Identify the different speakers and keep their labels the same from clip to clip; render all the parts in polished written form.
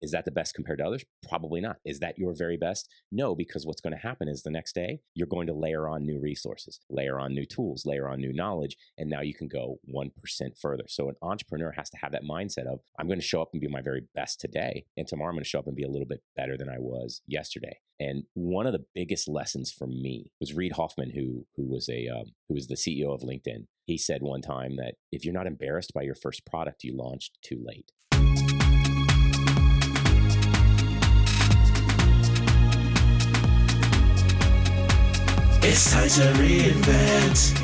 Speaker 1: Is that the best compared to others? Probably not. Is that your very best? No, because what's going to happen is the next day, you're going to layer on new resources, layer on new tools, layer on new knowledge, and now you can go 1% further. So an entrepreneur has to have that mindset of, I'm going to show up and be my very best today, and tomorrow I'm going to show up and be a little bit better than I was yesterday. And one of the biggest lessons for me was Reed Hoffman, who was the CEO of LinkedIn. He said one time that if you're not embarrassed by your first product you launched, too late.
Speaker 2: It's time to reinvent.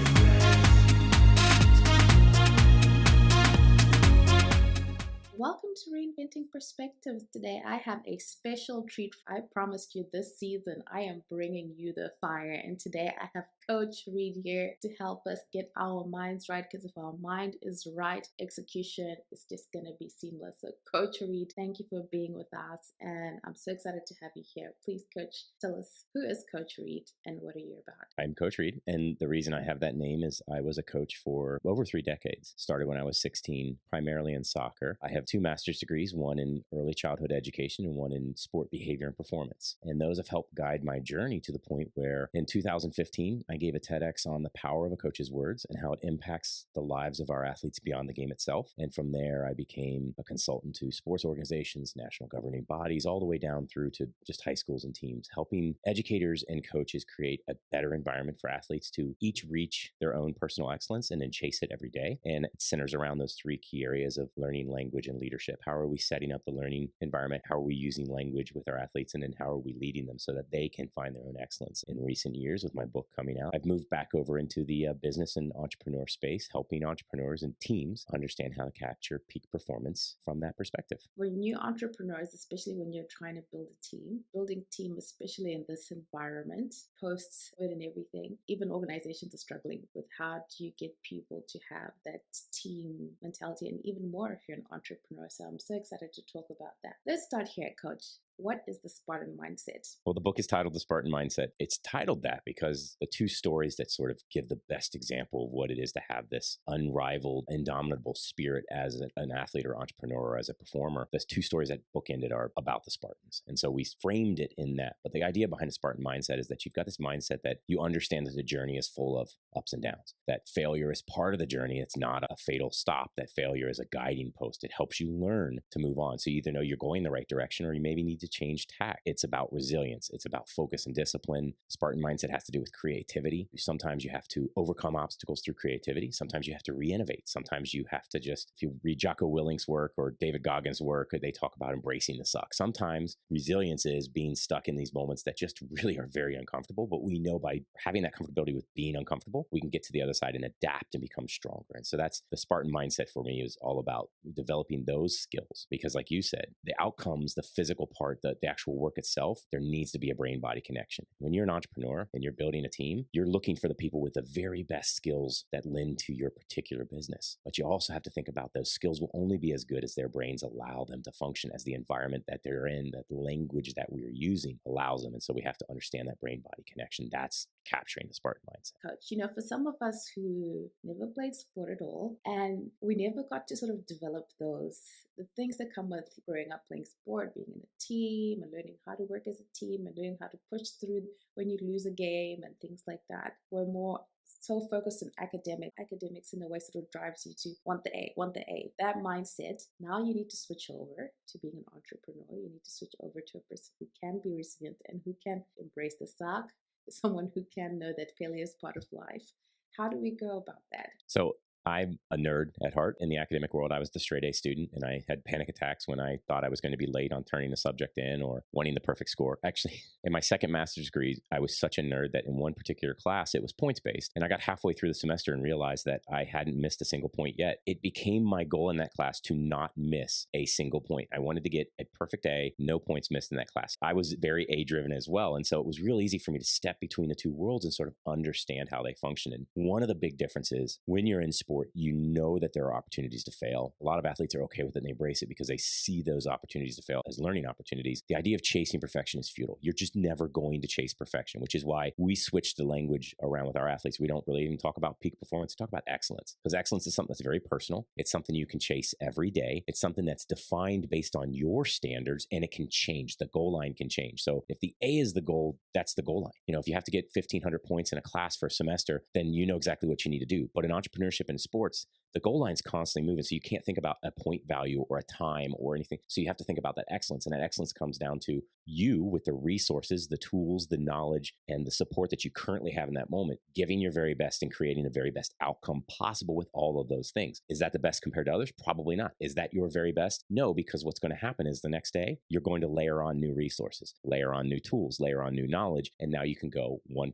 Speaker 3: Welcome to Reinventing Perspectives. Today I have a special treat. I promised you this season I am bringing you the fire, and today I have Coach Reed here to help us get our minds right, because if our mind is right, execution is just going to be seamless. So Coach Reed, thank you for being with us, and I'm so excited to have you here. Please, Coach, tell us, who is Coach Reed and what are you about?
Speaker 1: I'm Coach Reed, and the reason I have that name is I was a coach for over 3 decades. Started when I was 16, primarily in soccer. I have 2 master's degrees, one in early childhood education and one in sport behavior and performance. And those have helped guide my journey to the point where in 2015, I gave a TEDx on the power of a coach's words and how it impacts the lives of our athletes beyond the game itself. And from there, I became a consultant to sports organizations, national governing bodies, all the way down through to just high schools and teams, helping educators and coaches create a better environment for athletes to each reach their own personal excellence and then chase it every day. And it centers around those 3 key areas of learning, language, and leadership. How are we setting up the learning environment? How are we using language with our athletes? And then how are we leading them so that they can find their own excellence? In recent years, with my book coming out, I've moved back over into the business and entrepreneur space, helping entrepreneurs and teams understand how to capture peak performance from that perspective.
Speaker 3: For new entrepreneurs, especially when you're trying to build a team, building team, especially in this environment, posts and everything, even organizations are struggling with how do you get people to have that team mentality, and even more if you're an entrepreneur. So I'm so excited to talk about that. Let's start here, Coach. What is the Spartan Mindset?
Speaker 1: Well, the book is titled The Spartan Mindset. It's titled that because the 2 stories that sort of give the best example of what it is to have this unrivaled, indomitable spirit as an athlete or entrepreneur or as a performer. Those 2 stories that bookended are about the Spartans. And so we framed it in that. But the idea behind the Spartan Mindset is that you've got this mindset that you understand that the journey is full of ups and downs, that failure is part of the journey. It's not a fatal stop. That failure is a guiding post. It helps you learn to move on. So you either know you're going the right direction or you maybe need to change tack. It's about resilience. It's about focus and discipline. Spartan Mindset has to do with creativity. Sometimes you have to overcome obstacles through creativity. Sometimes you have to re-innovate. Sometimes you have to just, if you read Jocko Willink's work or David Goggins' work, they talk about embracing the suck. Sometimes resilience is being stuck in these moments that just really are very uncomfortable, but we know by having that comfortability with being uncomfortable, we can get to the other side and adapt and become stronger. And so that's the Spartan Mindset for me, is all about developing those skills, because like you said, the outcomes, the physical part, the actual work itself, there needs to be a brain-body connection. When you're an entrepreneur and you're building a team, you're looking for the people with the very best skills that lend to your particular business. But you also have to think about those skills will only be as good as their brains allow them to function, as the environment that they're in, that language that we're using allows them. And so we have to understand that brain-body connection. That's capturing the Spartan Mindset.
Speaker 3: Coach, for some of us who never played sport at all, and we never got to sort of develop the things that come with growing up playing sport, being in a team and learning how to work as a team and learning how to push through when you lose a game and things like that. We're more so focused on academics in a way sort of drives you to want the A. That mindset, now you need to switch over to being an entrepreneur. You need to switch over to a person who can be resilient and who can embrace the suck, someone who can know that failure is part of life. How do we go about that?
Speaker 1: So I'm a nerd at heart. In the academic world, I was the straight A student, and I had panic attacks when I thought I was going to be late on turning the subject in or wanting the perfect score. Actually, in my second master's degree, I was such a nerd that in one particular class, it was points-based. And I got halfway through the semester and realized that I hadn't missed a single point yet. It became my goal in that class to not miss a single point. I wanted to get a perfect A, no points missed in that class. I was very A-driven as well. And so it was real easy for me to step between the 2 worlds and sort of understand how they function. And one of the big differences when you're in sport sport, you know that there are opportunities to fail. A lot of athletes are okay with it and they embrace it because they see those opportunities to fail as learning opportunities. The idea of chasing perfection is futile. You're just never going to chase perfection, which is why we switch the language around with our athletes. We don't really even talk about peak performance, we talk about excellence, because excellence is something that's very personal. It's something you can chase every day. It's something that's defined based on your standards, and it can change. The goal line can change. So if the A is the goal, that's the goal line. If you have to get 1,500 points in a class for a semester, then you know exactly what you need to do. But in entrepreneurship and sports, the goal line's constantly moving. So you can't think about a point value or a time or anything. So you have to think about that excellence. And that excellence comes down to you with the resources, the tools, the knowledge, and the support that you currently have in that moment, giving your very best and creating the very best outcome possible with all of those things. Is that the best compared to others? Probably not. Is that your very best? No, because what's going to happen is the next day, you're going to layer on new resources, layer on new tools, layer on new knowledge, and now you can go 1%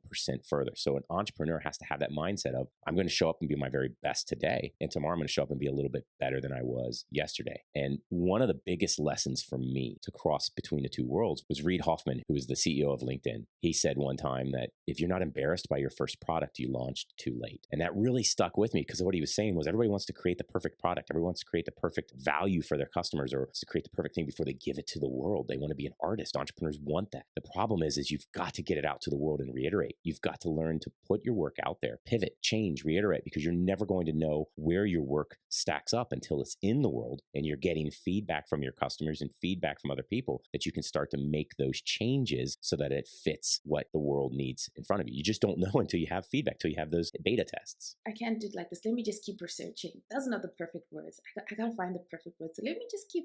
Speaker 1: further. So an entrepreneur has to have that mindset of, I'm going to show up and be my very best today, and tomorrow I'm going to show up and be a little bit better than I was yesterday. And one of the biggest lessons for me to cross between the two worlds was Reed Hoffman, who is the CEO of LinkedIn. He said one time that if you're not embarrassed by your first product, you launched too late. And that really stuck with me, because what he was saying was everybody wants to create the perfect product. Everyone wants to create the perfect value for their customers, or wants to create the perfect thing before they give it to the world. They want to be an artist. Entrepreneurs want that. The problem is you've got to get it out to the world and reiterate. You've got to learn to put your work out there, pivot, change, reiterate, because you're never going to know where your work stacks up until it's in the world and you're getting feedback from your customers and feedback from other people, that you can start to make those changes so that it fits what the world needs in front of you. You just don't know until you have feedback, until you have those beta tests.
Speaker 3: I can't do it like this. Let me just keep researching. Those are not the perfect words. I gotta find the perfect words. So let me just keep,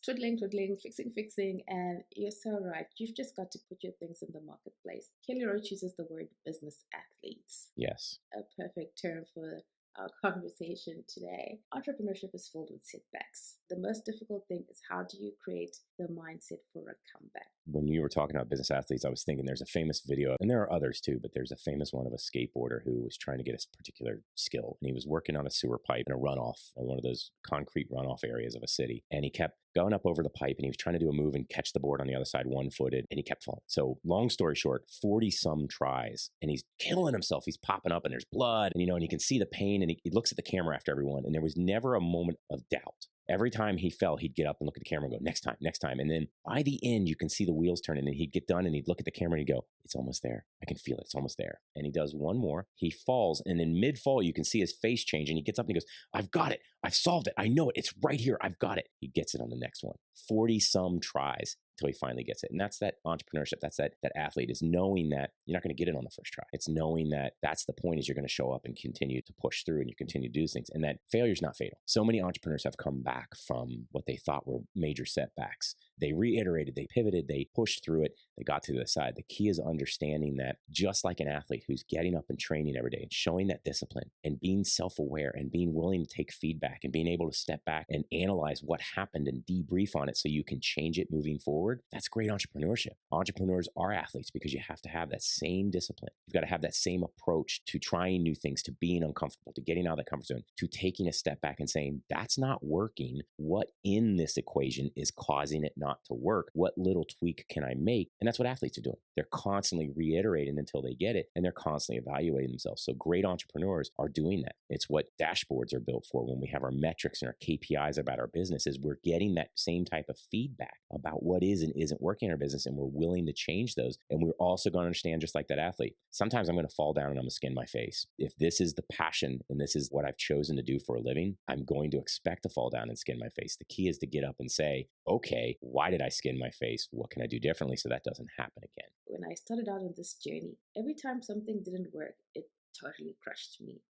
Speaker 3: twiddling, fixing. And you're so right. You've just got to put your things in the marketplace. Kelly Roach uses the word business athletes.
Speaker 1: Yes.
Speaker 3: A perfect term for our conversation today. Entrepreneurship is filled with setbacks. The most difficult thing is, how do you create the mindset for a comeback?
Speaker 1: When you were talking about business athletes, I was thinking there's a famous video, and there are others too, but there's a famous one of a skateboarder who was trying to get a particular skill. And he was working on a sewer pipe in a runoff, one of those concrete runoff areas of a city. And he kept going up over the pipe, and he was trying to do a move and catch the board on the other side one-footed, and he kept falling. So long story short, 40-some tries, and he's killing himself. He's popping up, and there's blood, and and he can see the pain, and he looks at the camera after everyone, and there was never a moment of doubt. Every time he fell, he'd get up and look at the camera and go, next time. And then by the end, you can see the wheels turning, and he'd get done and he'd look at the camera and he'd go, it's almost there. I can feel it. It's almost there. And he does one more. He falls. And in mid-fall, you can see his face change. And he gets up and he goes, I've got it. I've solved it. I know it. It's right here. I've got it. He gets it on the next one. 40-some tries until he finally gets it. And that's that entrepreneurship. That's that athlete, is knowing that you're not going to get it on the first try. It's knowing that that's the point, is you're going to show up and continue to push through, and you continue to do things, and that failure is not fatal. So many entrepreneurs have come back from what they thought were major setbacks. They reiterated, they pivoted, they pushed through it, they got to the other side. The key is understanding that, just like an athlete who's getting up and training every day and showing that discipline and being self-aware and being willing to take feedback and being able to step back and analyze what happened and debrief on it so you can change it moving forward, that's great entrepreneurship. Entrepreneurs are athletes because you have to have that same discipline. You've got to have that same approach to trying new things, to being uncomfortable, to getting out of that comfort zone, to taking a step back and saying, that's not working. What in this equation is causing it not to work? What little tweak can I make? And that's what athletes are doing. They're constantly reiterating until they get it, and they're constantly evaluating themselves. So great entrepreneurs are doing that. It's what dashboards are built for. When we have our metrics and our KPIs about our business, is we're getting that same type of feedback about what is and isn't working in our business, and we're willing to change those. And we're also going to understand, just like that athlete, sometimes I'm going to fall down and I'm going to skin my face. If this is the passion and this is what I've chosen to do for a living, I'm going to expect to fall down and skin my face. The key is to get up and say, okay, why did I skin my face? What can I do differently so that doesn't happen again?
Speaker 3: When I started out on this journey, every time something didn't work, it totally crushed me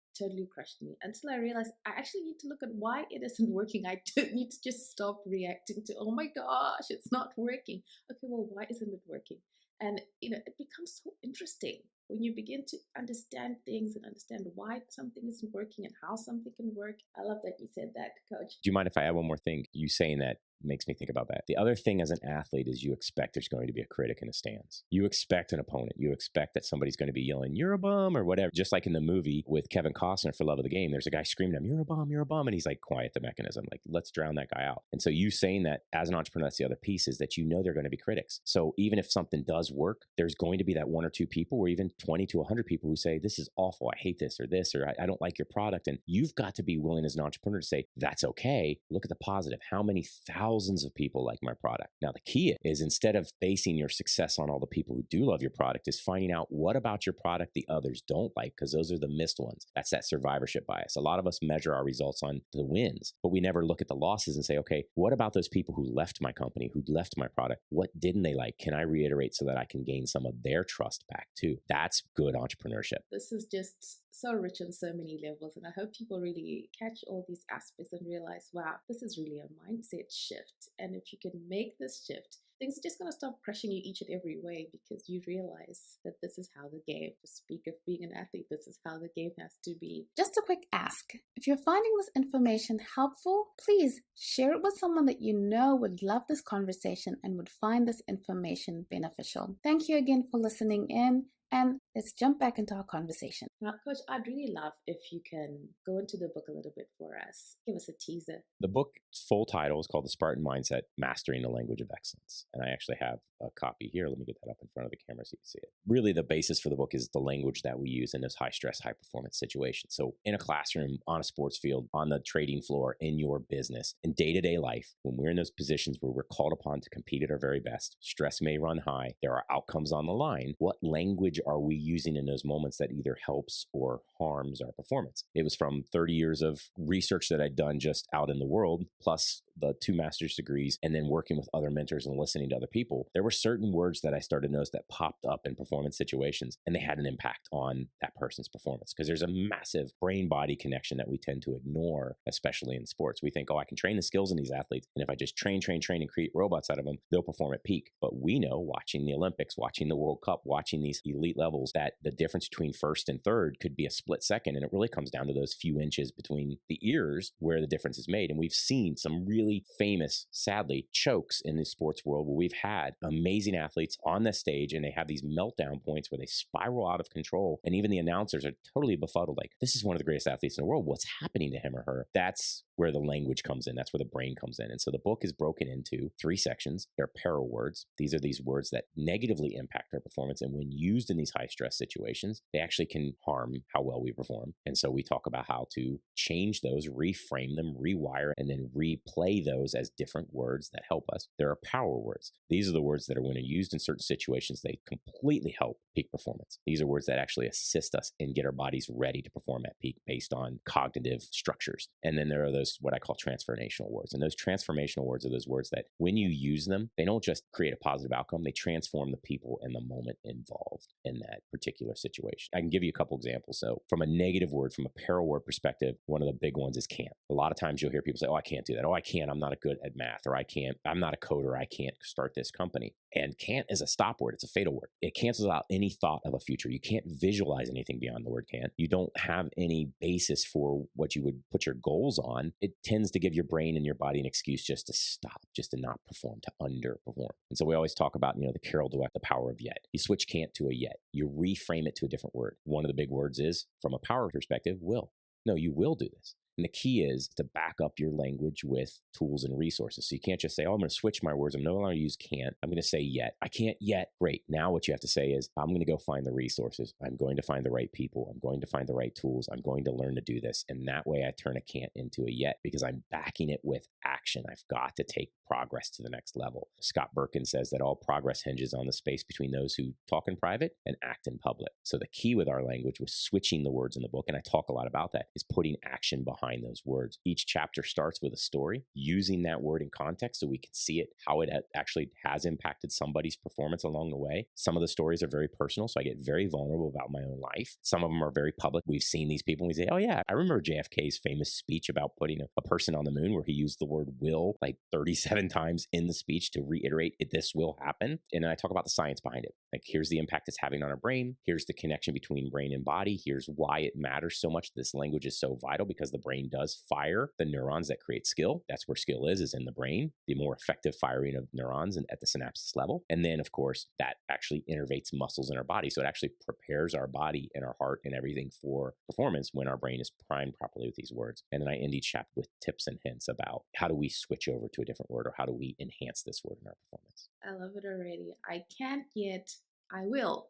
Speaker 3: until I realized I actually need to look at why it isn't working. I don't need to just stop reacting to, oh my gosh, it's not working. Okay, well, why isn't it working? And, it becomes so interesting when you begin to understand things and understand why something isn't working and how something can work. I love that you said that, Coach.
Speaker 1: Do you mind if I add one more thing? You saying that makes me think about that. The other thing as an athlete is you expect there's going to be a critic in the stands. You expect an opponent. You expect that somebody's going to be yelling, you're a bum, or whatever. Just like in the movie with Kevin Costner for Love of the Game, there's a guy screaming at him, you're a bum. And he's like, quiet the mechanism. Like, let's drown that guy out. And so you saying that as an entrepreneur, that's the other piece, is that they're going to be critics. So even if something does does work, there's going to be that one or two people or even 20 to 100 people who say, this is awful, I hate this, or I don't like your product. And you've got to be willing as an entrepreneur to say, that's okay. Look at the positive. How many thousands of people like my product? Now, the key is instead of basing your success on all the people who do love your product, is finding out what about your product the others don't like, because those are the missed ones. That's that survivorship bias. A lot of us measure our results on the wins, but we never look at the losses and say, okay, what about those people who left my company, who left my product? What didn't they like? Can I reiterate so that I can gain some of their trust back too? That's good entrepreneurship.
Speaker 3: This is just so rich on so many levels. And I hope people really catch all these aspects and realize, wow, this is really a mindset shift. And if you can make this shift, things are just going to stop crushing you each and every way, because you realize that this is how the game, to speak of being an athlete, this is how the game has to be. Just a quick ask. If you're finding this information helpful, please share it with someone that you know would love this conversation and would find this information beneficial. Thank you again for listening in. And let's jump back into our conversation. Now, Coach, I'd really love if you can go into the book a little bit for us. Give us a teaser.
Speaker 1: The book's full title is called The Spartan Mindset, Mastering the Language of Excellence. And I actually have a copy here. Let me get that up in front of the camera so you can see it. Really, the basis for the book is the language that we use in those high stress, high performance situations. So in a classroom, on a sports field, on the trading floor, in your business, in day-to-day life, when we're in those positions where we're called upon to compete at our very best, stress may run high, there are outcomes on the line. What language are we using in those moments that either helps or harms our performance? It was from 30 years of research that I'd done just out in the world, plus the 2 master's degrees, and then working with other mentors and listening to other people. There were certain words that I started to notice that popped up in performance situations, and they had an impact on that person's performance, because there's a massive brain-body connection that we tend to ignore, especially in sports. We think, oh, I can train the skills in these athletes, and if I just train, and create robots out of them, they'll perform at peak. But we know, watching the Olympics, watching the World Cup, watching these elite levels, that the difference between first and third could be a split second, and it really comes down to those few inches between the ears where the difference is made. And we've seen some really famous, sadly, chokes in the sports world where we've had amazing athletes on the stage and they have these meltdown points where they spiral out of control, and even the announcers are totally befuddled, like, this is one of the greatest athletes in the world, what's happening to him or her? That's where the language comes in. That's where the brain comes in. And so the book is broken into 3 sections. They're peril words. These are these words that negatively impact our performance, and when used in these high stress situations, they actually can harm how well we perform. And so we talk about how to change those, reframe them, rewire, and then replay those as different words that help us. There are power words. These are the words that are, when used in certain situations, they completely help peak performance. These are words that actually assist us and get our bodies ready to perform at peak based on cognitive structures. And then there are those, what I call transformational words. And those transformational words are those words that when you use them, they don't just create a positive outcome, they transform the people and the moment involved in that particular situation. I can give you a couple examples. So from a negative word, from a peril word perspective, one of the big ones is can't. A lot of times you'll hear people say, oh, I can't do that. Oh, I can't. I'm not good at math. Or I'm not a coder. I can't start this company. And can't is a stop word. It's a fatal word. It cancels out any thought of a future. You can't visualize anything beyond the word can't. You don't have any basis for what you would put your goals on. It tends to give your brain and your body an excuse just to stop, just to not perform, to underperform. And so we always talk about, the Carol Dweck, the power of yet. You switch can't to a yet. You reframe it to a different word. One of the big words is, from a power perspective, will. No, you will do this. And the key is to back up your language with tools and resources. So you can't just say, oh, I'm going to switch my words. I'm no longer use can't. I'm going to say yet. I can't yet. Great. Now what you have to say is, I'm going to go find the resources. I'm going to find the right people. I'm going to find the right tools. I'm going to learn to do this. And that way I turn a can't into a yet, because I'm backing it with action. I've got to take progress to the next level. Scott Birkin says that all progress hinges on the space between those who talk in private and act in public. So the key with our language was switching the words in the book, and I talk a lot about that, is putting action behind those words. Each chapter starts with a story, using that word in context so we can see it, how it actually has impacted somebody's performance along the way. Some of the stories are very personal, so I get very vulnerable about my own life. Some of them are very public. We've seen these people and we say, oh yeah, I remember JFK's famous speech about putting a person on the moon, where he used the word will like 37 times in the speech to reiterate this will happen. And I talk about the science behind it. Like, here's the impact it's having on our brain. Here's the connection between brain and body. Here's why it matters so much. This language is so vital, because the brain brain does fire the neurons that create skill. That's where skill is in the brain, the more effective firing of neurons and at the synapses level. And then, of course, that actually innervates muscles in our body. So it actually prepares our body and our heart and everything for performance when our brain is primed properly with these words. And then I end each chapter with tips and hints about how do we switch over to a different word, or how do we enhance this word in our performance.
Speaker 3: I love it already. I can't yet, I will.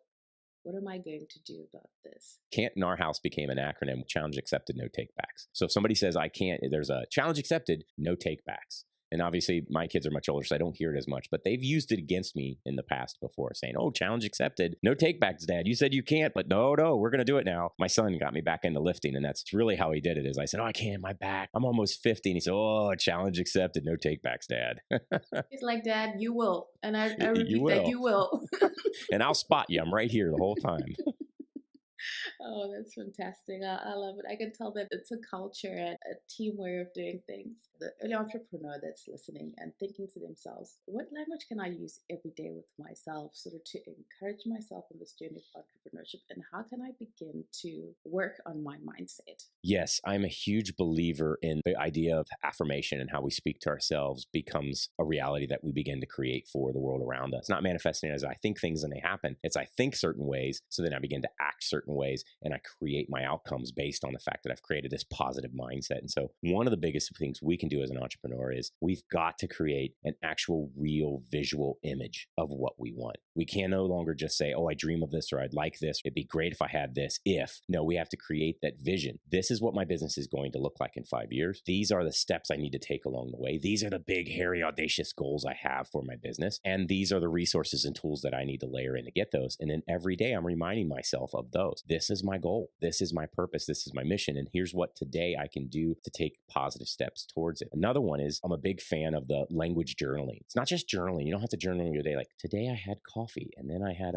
Speaker 3: What am I going to do about this?
Speaker 1: Can't in our house became an acronym: challenge accepted, no takebacks. So if somebody says I can't, there's a challenge accepted, no takebacks. And obviously my kids are much older, so I don't hear it as much, but they've used it against me in the past before, saying, oh, challenge accepted, no takebacks, Dad. You said you can't, but no, we're going to do it now. My son got me back into lifting, and that's really how he did it. Is I said, oh, I can't, my back, I'm almost 50. And he said, oh, challenge accepted, no takebacks, Dad.
Speaker 3: It's like, Dad, you will. And I repeat
Speaker 1: You will.
Speaker 3: that, you will.
Speaker 1: And I'll spot you. I'm right here the whole time.
Speaker 3: Oh, that's fantastic. I love it. I can tell that it's a culture and a team way of doing things. The early entrepreneur that's listening and thinking to themselves, what language can I use every day with myself sort of to encourage myself in this journey of entrepreneurship? And how can I begin to work on my mindset?
Speaker 1: Yes, I'm a huge believer in the idea of affirmation, and how we speak to ourselves becomes a reality that we begin to create for the world around us. Not manifesting as I think things and they happen. It's I think certain ways, so then I begin to act certain ways, and I create my outcomes based on the fact that I've created this positive mindset. And so one of the biggest things we can do as an entrepreneur is we've got to create an actual real visual image of what we want. We can no longer just say, oh, I dream of this, or I'd like this. It'd be great if I had this. No, we have to create that vision. This is what my business is going to look like in 5 years. These are the steps I need to take along the way. These are the big, hairy, audacious goals I have for my business. And these are the resources and tools that I need to layer in to get those. And then every day I'm reminding myself of those. This is my goal. This is my purpose. This is my mission. And here's what today I can do to take positive steps towards it. Another one is I'm a big fan of the language journaling. It's not just journaling. You don't have to journal your day. Like today I had coffee, and then I had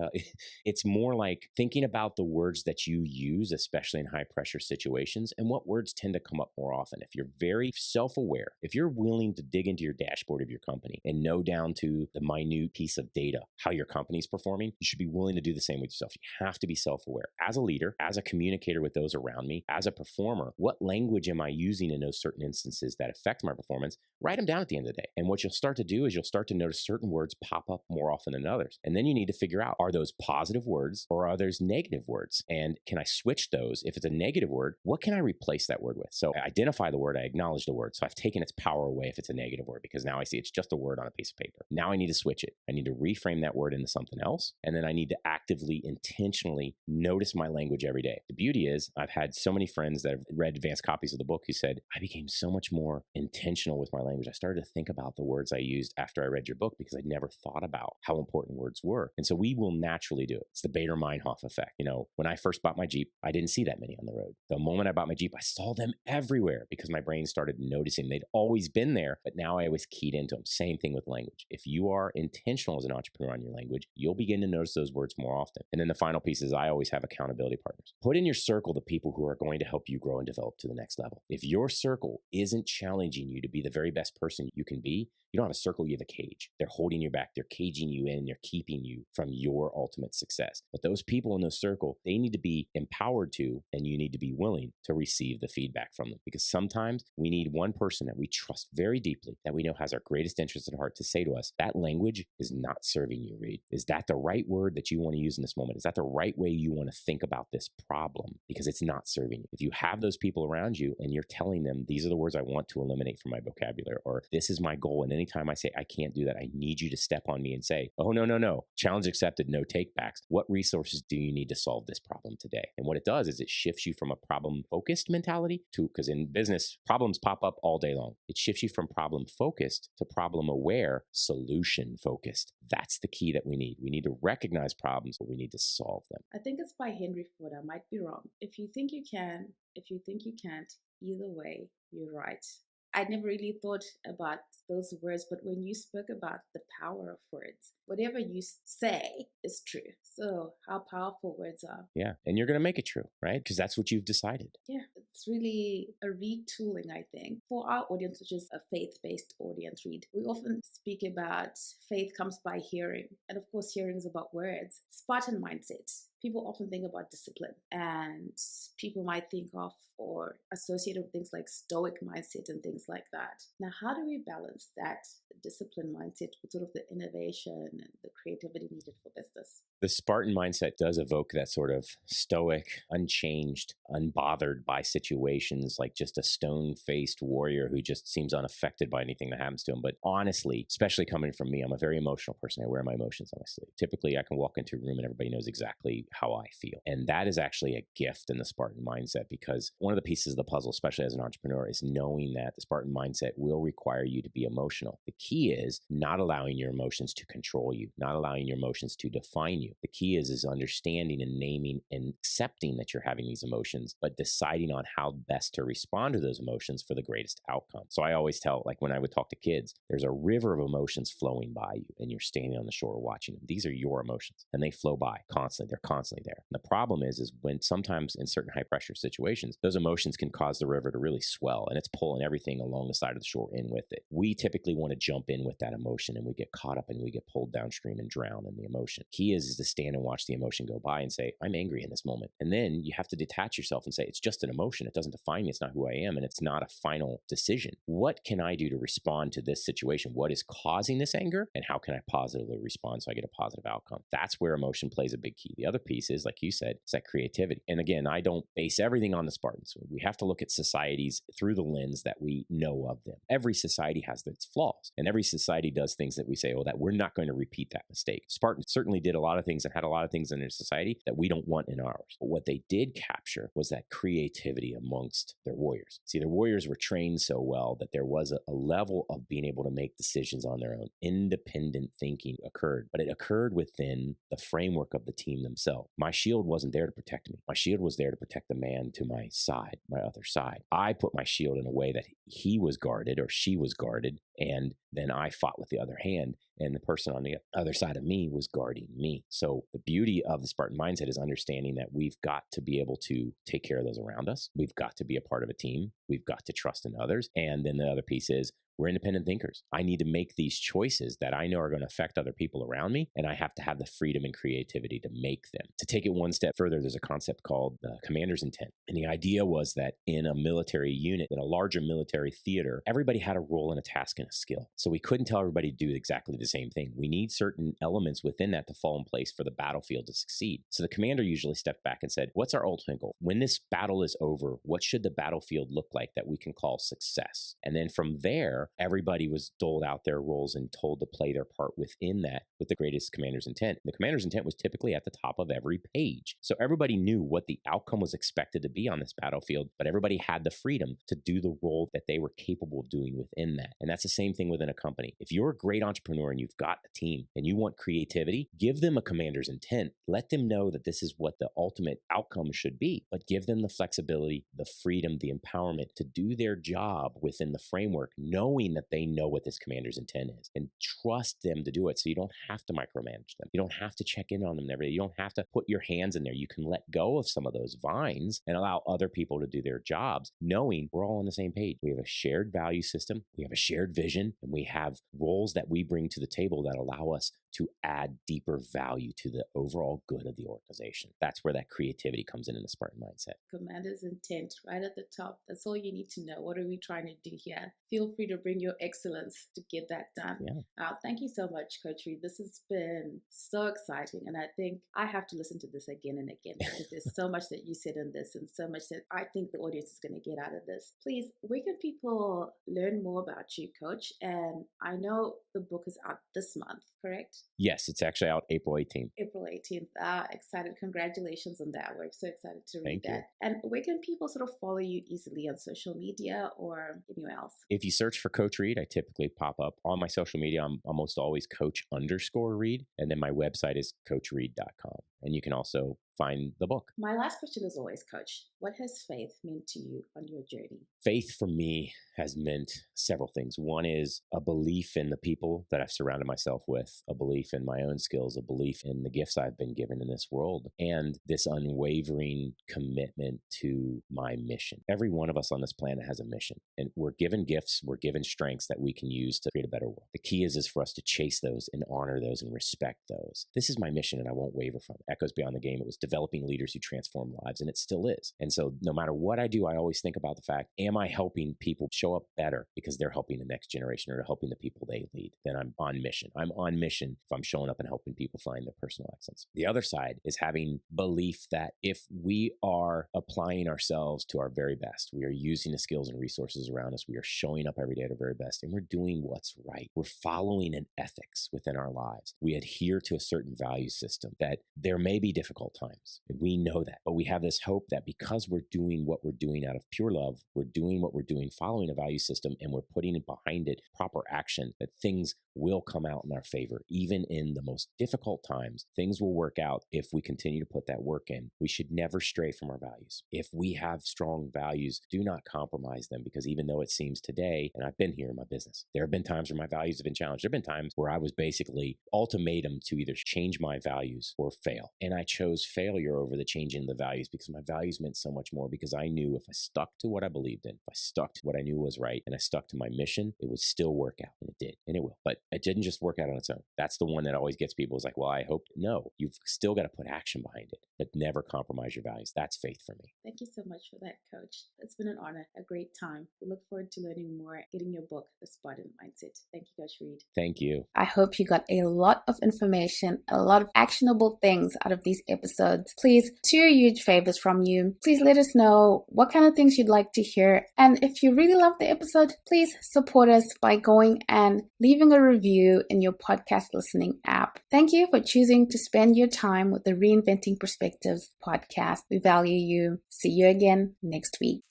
Speaker 1: it's more like thinking about the words that you use, especially in high pressure situations, and what words tend to come up more often. If you're very self-aware, if you're willing to dig into your dashboard of your company and know down to the minute piece of data how your company's performing, you should be willing to do the same with yourself. You have to be self-aware. As a leader, as a communicator with those around me, as a performer, what language am I using in those certain instances that affect my performance? Write them down at the end of the day. And what you'll start to do is you'll start to notice certain words pop up more often than others. And then you need to figure out, are those positive words or are those negative words? And can I switch those? If it's a negative word, what can I replace that word with? So I identify the word, I acknowledge the word. So I've taken its power away if it's a negative word, because now I see it's just a word on a piece of paper. Now I need to switch it. I need to reframe that word into something else. And then I need to actively, intentionally notice my language every day. The beauty is I've had so many friends that have read advanced copies of the book who said, I became so much more intentional with my language. I started to think about the words I used after I read your book, because I'd never thought about how important words were. And so we will naturally do it. It's the Bader-Meinhof effect. You know, when I first bought my Jeep, I didn't see that many on the road. The moment I bought my Jeep, I saw them everywhere because my brain started noticing. They'd always been there, but now I was keyed into them. Same thing with language. If you are intentional as an entrepreneur on your language, you'll begin to notice those words more often. And then the final piece is I always have accountability partners. Put in your circle the people who are going to help you grow and develop to the next level. If your circle isn't challenging you to be the very best person you can be, you don't have a circle, you have a cage. They're holding you back. They're caging you in. They're keeping you from your ultimate success. But those people in those circle, they need to be empowered to, and you need to be willing to receive the feedback from them. Because sometimes we need one person that we trust very deeply, that we know has our greatest interest at heart, to say to us, that language is not serving you, Reed. Is that the right word that you want to use in this moment? Is that the right way you want to think about this problem? Because it's not serving you. If you have those people around you and you're telling them, these are the words I want to eliminate from my vocabulary, or this is my goal, and anytime I say, I can't do that, I need you to step on me and say, oh, no. Challenge accepted, no takebacks. What resources do you need to solve this problem today? And what it does is it shifts you from a problem-focused mentality to, because in business, problems pop up all day long. It shifts you from problem-focused to problem-aware, solution-focused. That's the key that we need. We need to recognize problems, but we need to solve them.
Speaker 3: I think it's by Henry Ford. I might be wrong. If you think you can, if you think you can't, either way, you're right. I never really thought about those words, but when you spoke about the power of words, whatever you say is true. So how powerful words are.
Speaker 1: Yeah. And you're going to make it true, right? Because that's what you've decided.
Speaker 3: Yeah. It's really a retooling, I think. For our audience, which is a faith-based audience, Reed, we often speak about faith comes by hearing. And of course, hearing is about words. Spartan Mindset people often think about discipline, and people might think of or associate with things like stoic mindset and things like that. Now, how do we balance that discipline mindset with sort of the innovation and the creativity needed for business?
Speaker 1: The Spartan mindset does evoke that sort of stoic, unchanged, unbothered by situations, like just a stone-faced warrior who just seems unaffected by anything that happens to him. But honestly, especially coming from me, I'm a very emotional person. I wear my emotions on my sleeve. Typically, I can walk into a room and everybody knows exactly how I feel. And that is actually a gift in the Spartan mindset, because one of the pieces of the puzzle, especially as an entrepreneur, is knowing that the Spartan mindset will require you to be emotional. The key is not allowing your emotions to control you, not allowing your emotions to define you. The key is understanding and naming and accepting that you're having these emotions, but deciding on how best to respond to those emotions for the greatest outcome. So I always tell, like when I would talk to kids, there's a river of emotions flowing by you and you're standing on the shore watching them. These are your emotions and they flow by constantly. They're constantly there. And the problem is when sometimes in certain high pressure situations, those emotions can cause the river to really swell and it's pulling everything along the side of the shore in with it. We typically want to jump in with that emotion and we get caught up and we get pulled downstream and drown in the emotion. Key is to stand and watch the emotion go by and say, I'm angry in this moment. And then you have to detach yourself and say, it's just an emotion. It doesn't define me. It's not who I am. And it's not a final decision. What can I do to respond to this situation? What is causing this anger? And how can I positively respond so I get a positive outcome? That's where emotion plays a big key. The other piece is, like you said, is that creativity. And again, I don't base everything on the Spartans. We have to look at societies through the lens that we know of them. Every society has its flaws, and every society does things that we say, oh, that we're not going to repeat that mistake. Spartans certainly did a lot of things and had a lot of things in their society that we don't want in ours. But what they did capture was that creativity amongst their warriors. See, their warriors were trained so well that there was a level of being able to make decisions on their own. Independent thinking occurred, but it occurred within the framework of the team themselves. My shield wasn't there to protect me. My shield was there to protect the man to my side, my other side. I put my shield in a way that he was guarded or she was guarded, and then I fought with the other hand, and the person on the other side of me was guarding me. So the beauty of the Spartan mindset is understanding that we've got to be able to take care of those around us. We've got to be a part of a team. We've got to trust in others. And then the other piece is we're independent thinkers. I need to make these choices that I know are going to affect other people around me, and I have to have the freedom and creativity to make them. To take it one step further, there's a concept called the commander's intent. And the idea was that in a military unit, in a larger military theater, everybody had a role and a task and a skill. So we couldn't tell everybody to do exactly the same thing. We need certain elements within that to fall in place for the battlefield to succeed. So the commander usually stepped back and said, what's our ultimate goal? When this battle is over, what should the battlefield look like that we can call success? And then from there, everybody was doled out their roles and told to play their part within that with the greatest commander's intent. The commander's intent was typically at the top of every page. So everybody knew what the outcome was expected to be on this battlefield, but everybody had the freedom to do the role that they were capable of doing within that. And that's the same thing within a company. If you're a great entrepreneur and you've got a team and you want creativity, give them a commander's intent. Let them know that this is what the ultimate outcome should be, but give them the flexibility, the freedom, the empowerment to do their job within the framework, knowing that they know what this commander's intent is, and trust them to do it. So you don't have to micromanage them. You don't have to check in on them every day. You don't have to put your hands in there. You can let go of some of those vines and allow other people to do their jobs, knowing we're all on the same page. We have a shared value system. We have a shared vision, and we have roles that we bring to the table that allow us to add deeper value to the overall good of the organization. That's where that creativity comes in the Spartan mindset.
Speaker 3: Commander's intent right at the top. That's all you need to know. What are we trying to do here? Feel free to bring your excellence to get that done.
Speaker 1: Yeah.
Speaker 3: Thank you so much, Coach Reed. This has been so exciting. And I think I have to listen to this again and again because there's so much that you said in this and so much that I think the audience is going to get out of this. Please, where can people learn more about you, Coach? And I know the book is out this month, correct?
Speaker 1: Yes, it's actually out April 18th.
Speaker 3: April 18th. Excited. Congratulations on that. We're so excited to read
Speaker 1: Thank you.
Speaker 3: that. And where can people sort of follow you easily on social media or anywhere else?
Speaker 1: If you search for Coach Reed, I typically pop up on my social media. I'm almost always Coach_Reed. And then my website is CoachReed.com. And you can also find the book.
Speaker 3: My last question is always, Coach, what has faith meant to you on your journey?
Speaker 1: Faith for me has meant several things. One is a belief in the people that I've surrounded myself with, a belief in my own skills, a belief in the gifts I've been given in this world, and this unwavering commitment to my mission. Every one of us on this planet has a mission, and we're given gifts, we're given strengths that we can use to create a better world. The key is for us to chase those and honor those and respect those. This is my mission, and I won't waver from it. Echoes Beyond the Game, it was developing leaders who transform lives, and it still is. And so no matter what I do, I always think about the fact, am I helping people show up better because they're helping the next generation or helping the people they lead? Then I'm on mission. I'm on mission if I'm showing up and helping people find their personal excellence. The other side is having belief that if we are applying ourselves to our very best, we are using the skills and resources around us, we are showing up every day at our very best, and we're doing what's right. We're following an ethics within our lives. We adhere to a certain value system, that there may be difficult times. And we know that, but we have this hope that because we're doing what we're doing out of pure love, we're doing what we're doing, following a value system, and we're putting behind it proper action, that things will come out in our favor. Even in the most difficult times, things will work out if we continue to put that work in. We should never stray from our values. If we have strong values, do not compromise them, because even though it seems today, and I've been here in my business, there have been times where my values have been challenged. There have been times where I was basically ultimatum to either change my values or fail. And I chose failure over the changing the values, because my values meant so much more, because I knew if I stuck to what I believed in, if I stuck to what I knew was right, and I stuck to my mission, it would still work out. And it did, and it will. But it didn't just work out on its own. That's the one that always gets people, is like, well, I hope. No, you've still got to put action behind it, but never compromise your values. That's faith for me.
Speaker 3: Thank you so much for that, Coach. It's been an honor, a great time. We look forward to learning more, getting your book, The Spartan Mindset. Thank you, Coach Reed.
Speaker 1: Thank you.
Speaker 3: I hope you got a lot of information, a lot of actionable things out of these episodes. Please, 2 huge favors from you. Please let us know what kind of things you'd like to hear. And if you really love the episode, please support us by going and leaving a review in your podcast listening app. Thank you for choosing to spend your time with the Reinventing Perspectives podcast. We value you. See you again next week.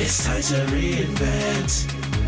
Speaker 2: It's time to reinvent.